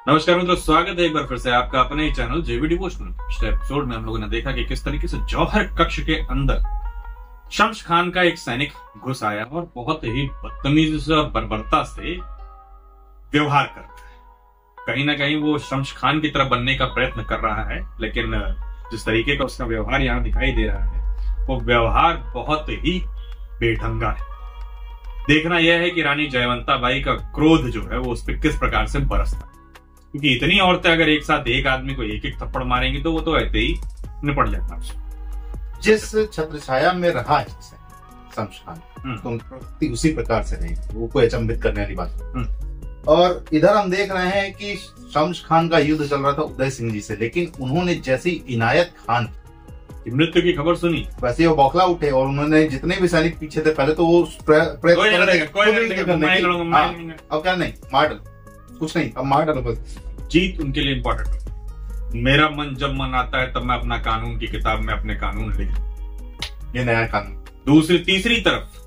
नमस्कार मित्रों, स्वागत है एक बार फिर से आपका अपने ही चैनल जेवी डिवोशनल। पिछले एपिसोड में हम लोगों ने देखा कि किस तरीके से जौहर कक्ष के अंदर शम्स खान का एक सैनिक घुस आया और बहुत ही बदतमीजी से और बर्बरता से व्यवहार करता है। कहीं ना कहीं वो शम्स खान की तरह बनने का प्रयत्न कर रहा है, लेकिन जिस तरीके का उसका व्यवहार यहाँ दिखाई दे रहा है वो व्यवहार बहुत ही बेढंगा है। देखना यह है कि रानी जयवंता बाई का क्रोध जो है वो उस पर किस प्रकार से बरसता है, क्योंकि इतनी औरतें अगर एक साथ एक आदमी को एक एक थप्पड़ मारेंगी तो वो तो ऐसे ही निपट जाता है। जिस छत्र छाया में रहा है शम्स खान, तो प्रवृत्ति उसी प्रकार से रही, वो कोई अचंभित करने वाली बात। और इधर हम देख रहे हैं कि शम्स खान का युद्ध चल रहा था उदय सिंह जी से, लेकिन उन्होंने जैसी इनायत खान की मृत्यु की खबर सुनी वैसे वो बौखला उठे और उन्होंने जितने भी सैनिक पीछे थे पहले तो वो अब क्या नहीं मार डालो, कुछ नहीं अब मार डालो, बस जीत उनके लिए इंपॉर्टेंट है। मेरा मन जब मन आता है तब मैं अपना कानून की किताब में अपने कानून लिख, ये नया कानून। तीसरी तरफ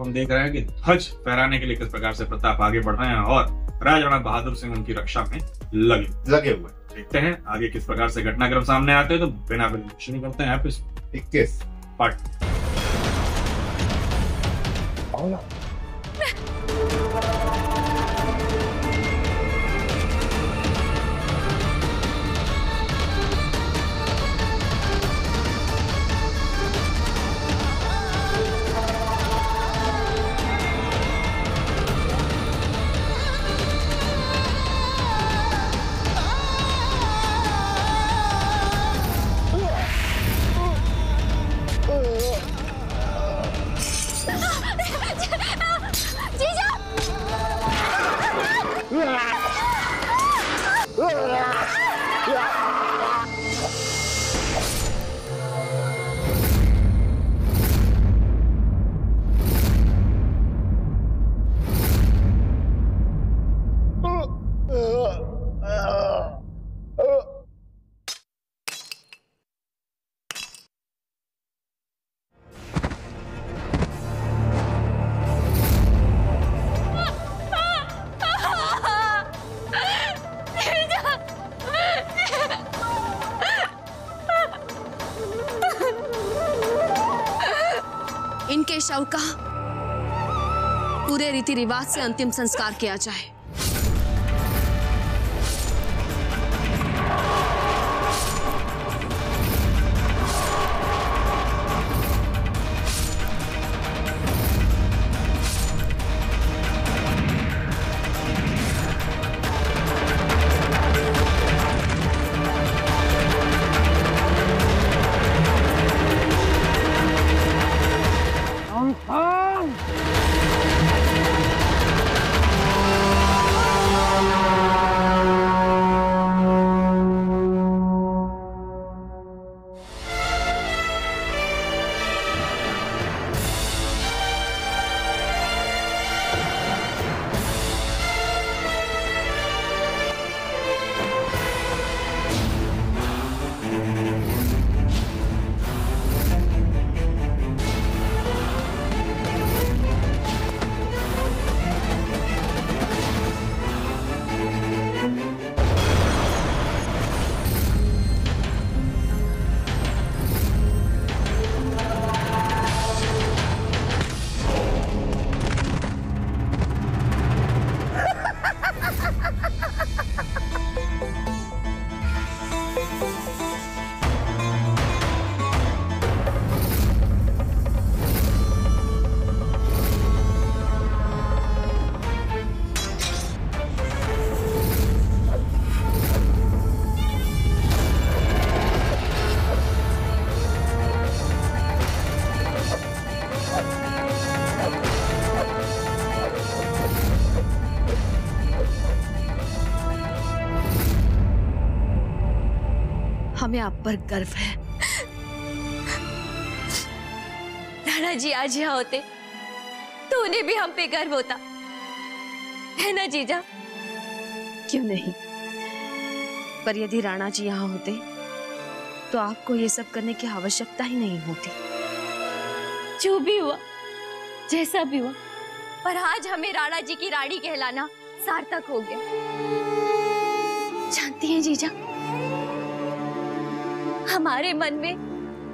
हम देख रहे हैं कि ध्वज फहराने के लिए किस प्रकार से प्रताप आगे बढ़ रहे हैं और राजा बहादुर सिंह उनकी रक्षा में लगे हुए। देखते हैं आगे किस प्रकार से घटनाक्रम सामने आते हैं। तो बिना शुरू करते हैं एपिसोड 21 पार्ट। इनके शव का पूरे रीति रिवाज से अंतिम संस्कार किया जाए। हमें आप पर गर्व है। राणा जी आज यहाँ होते तो उन्हें भी हम पे गर्व होता, है ना जीजा? क्यों नहीं, पर यदि राणा जी यहाँ होते तो आपको ये सब करने की आवश्यकता ही नहीं होती। जो भी हुआ, जैसा भी हुआ, पर आज हमें राणा जी की रानी कहलाना सार्थक हो गया। सकती हैं जीजा? हमारे मन में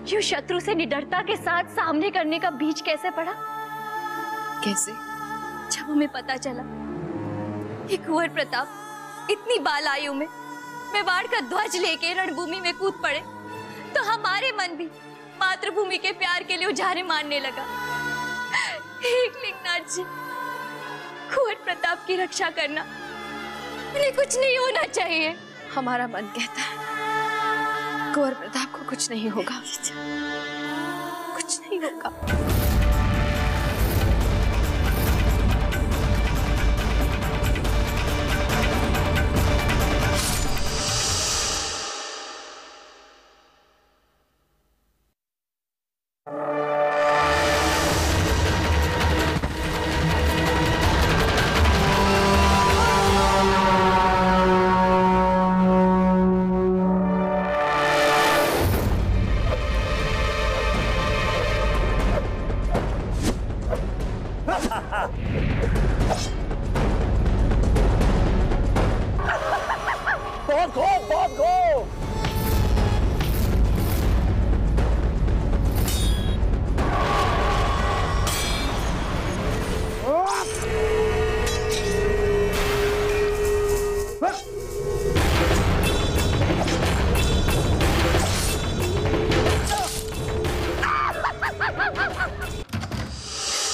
यूं शत्रु से निडरता के साथ सामने करने का बीज कैसे पड़ा? कैसे? जब हमें पता चला कि कुंवर प्रताप इतनी बाल आयु में मेवाड़ का ध्वज लेके रणभूमि में कूद पड़े, तो हमारे मन भी मातृभूमि के प्यार के लिए उजारे मारने लगा। एकलिंगनाथ जी, कुंवर प्रताप की रक्षा करना, उन्हें कुछ नहीं होना चाहिए। हमारा मन कहता है कुंवर प्रताप को कुछ नहीं होगा, कुछ नहीं होगा।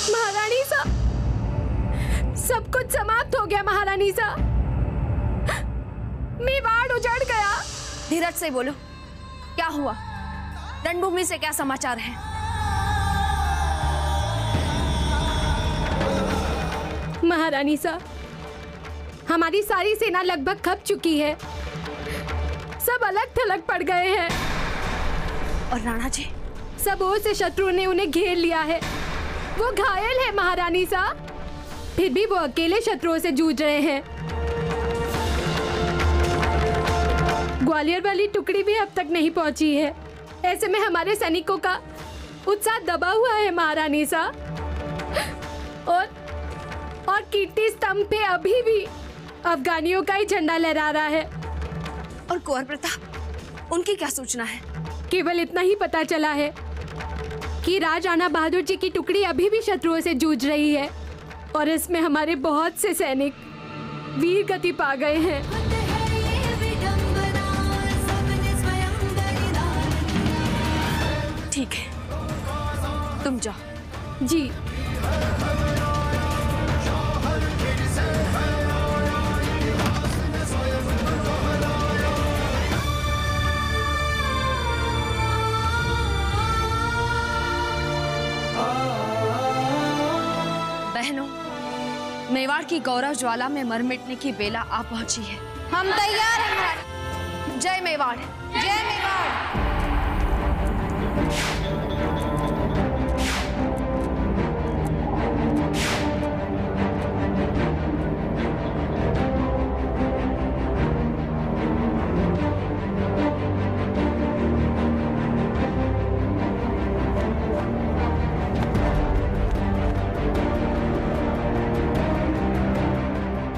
महारानी साहब, सब कुछ समाप्त हो गया। महारानी साहब, मेवाड़ उजड़ गया। धीरज से बोलो, क्या हुआ? रणभूमि से क्या समाचार है? महारानी साहब, हमारी सारी सेना लगभग खप चुकी है। सब अलग थलग पड़ गए हैं। और राणा जी? सब ओर से शत्रु ने उन्हें घेर लिया है। वो घायल है महारानी साहब, फिर भी वो अकेले शत्रुओं से जूझ रहे हैं। ग्वालियर वाली टुकड़ी भी अब तक नहीं पहुंची है। ऐसे में हमारे सैनिकों का उत्साह दबा हुआ है महारानी साहब। और कीर्ति स्तंभ पे अभी भी अफगानियों का ही झंडा लहरा रहा है। और कुंवर प्रताप, उनकी क्या सूचना है? केवल इतना ही पता चला है कि राजा बहादुर जी की टुकड़ी अभी भी शत्रुओं से जूझ रही है और इसमें हमारे बहुत से सैनिक वीर गति पा गए हैं। ठीक है, तुम जाओ। जी। बहनों, मेवाड़ की गौरव ज्वाला में मर मिटने की बेला आ पहुंची है। हम तैयार हैं। जय मेवाड़, जय मेवाड़।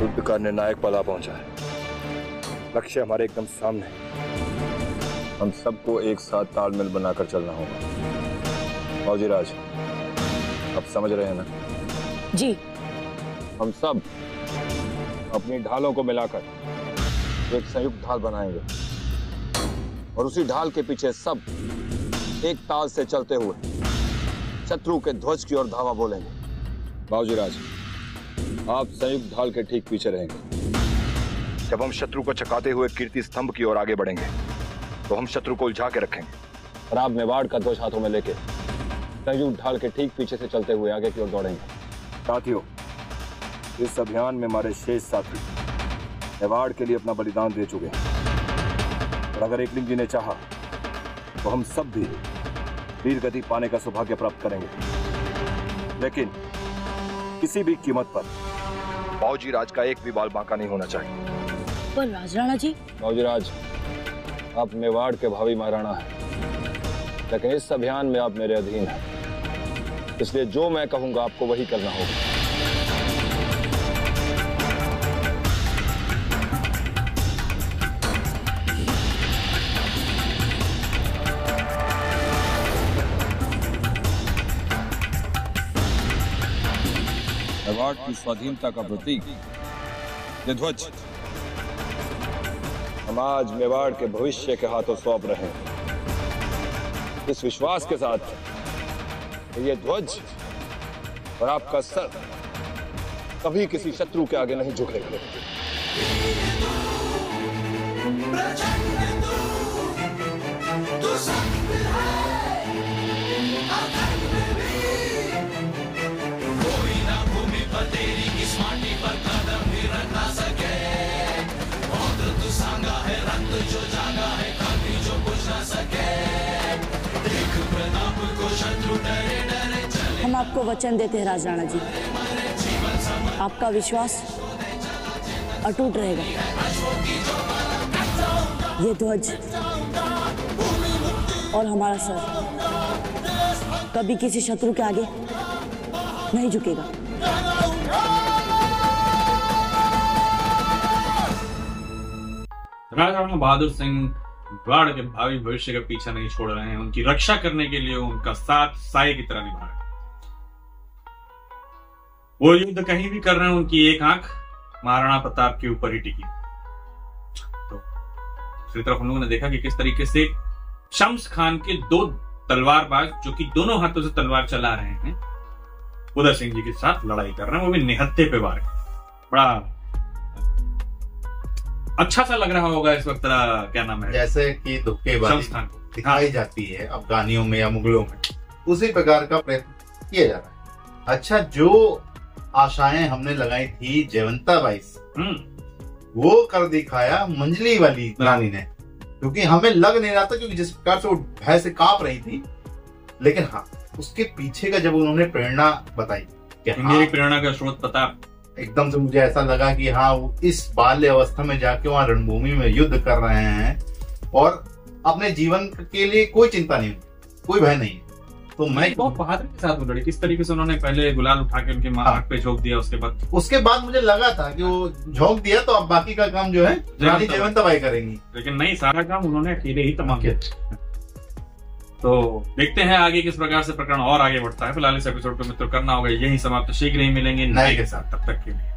युद्ध का निर्णायक पल आ पहुंचा है। लक्ष्य हमारे एकदम सामने है। हम सबको एक साथ तालमेल बनाकर चलना होगा। फौजीराज, अब समझ रहे हैं ना? जी। हम सब अपनी ढालों को मिलाकर एक संयुक्त ढाल बनाएंगे और उसी ढाल के पीछे सब एक ताल से चलते हुए शत्रु के ध्वज की ओर धावा बोलेंगे। बाबूजीराज, आप संयुक्त ढाल के ठीक पीछे रहेंगे। जब हम शत्रु को चकाते हुए कीर्ति स्तंभ की ओर आगे बढ़ेंगे तो हम शत्रु को उलझा के रखेंगे और आप मेवाड़ का ध्वज हाथों में लेके संयुक्त ढाल के ठीक पीछे से चलते हुए आगे की ओर दौड़ेंगे। साथियों, इस अभियान में हमारे शेष साथी मेवाड़ के लिए अपना बलिदान दे चुके हैं और अगर एकलिंग जी ने चाहा तो हम सब भी वीर गति पाने का सौभाग्य प्राप्त करेंगे, लेकिन किसी भी कीमत पर बाबूजीराज का एक भी बाल बांका नहीं होना चाहिए। पर राजराणा जी? बाबूजीराज, आप मेवाड़ के भावी महाराणा हैं, लेकिन इस अभियान में आप मेरे अधीन हैं, इसलिए जो मैं कहूंगा आपको वही करना होगा। मेवाड़ की स्वाधीनता का प्रतीक ये ध्वज हम आज मेवाड़ के भविष्य के हाथों सौंप रहे हैं, इस विश्वास के साथ कि ये ध्वज और आपका सर कभी किसी शत्रु के आगे नहीं झुकेगा। हम आपको वचन देते हैं राज राणा जी, आपका विश्वास अटूट रहेगा। ये ध्वज और हमारा सर कभी किसी शत्रु के आगे नहीं झुकेगा। राजा राणा बहादुर सिंह मेवाड़ के भावी भविष्य का पीछा नहीं छोड़ रहे हैं, उनकी रक्षा करने के लिए उनका साथ साए की तरह निभा रहे हैं। वो युद्ध कहीं भी कर रहे हैं, उनकी एक आंख महाराणा प्रताप के ऊपर ही टिकी। तो दूसरी तरफ हम लोगों ने देखा कि किस तरीके से शम्स खान के दो तलवारबाज, जो कि दोनों हाथों से तलवार चला रहे हैं, उदय सिंह जी के साथ लड़ाई कर रहे हैं, वो भी निहत्थे पे वार। बड़ा अच्छा सा लग रहा होगा इस वक्त। क्या नाम है, जैसे कि धुक्केबाजी दिखाई जाती है अफगानियों में या मुगलों में, उसी प्रकार का प्रयत्न किया जा रहा है। अच्छा, जो आशाएं हमने लगाई थी जयवंताबाई से, वो कर दिखाया मंजली वाली रानी ने, क्योंकि हमें लग नहीं रहा था, क्योंकि जिस प्रकार से वो भय से कांप रही थी, लेकिन हाँ उसके पीछे का जब उन्होंने प्रेरणा बताई कि मेरी प्रेरणा का स्रोत पता, एकदम से मुझे ऐसा लगा कि हाँ वो इस बाल्य अवस्था में जाके वहां रणभूमि में युद्ध कर रहे हैं और अपने जीवन के लिए कोई चिंता नहीं, कोई भय नहीं। तो मैं बहुत बहादुरी के साथ वो लड़ी। किस तरीके से उन्होंने पहले गुलाल उठा के उनके आंख पे झोंक दिया, उसके बाद मुझे लगा था कि वो झोंक दिया तो अब बाकी का काम जो है रानी जयवंताबाई करेंगी, लेकिन नहीं, सारा काम उन्होंने अकेले ही तमाम किया। तो देखते हैं आगे किस प्रकार से प्रकरण और आगे बढ़ता है। फिलहाल इस एपिसोड को मित्रों करना होगा यही समाप्त। शीघ्र ही मिलेंगे नए के साथ, तब तक के लिए।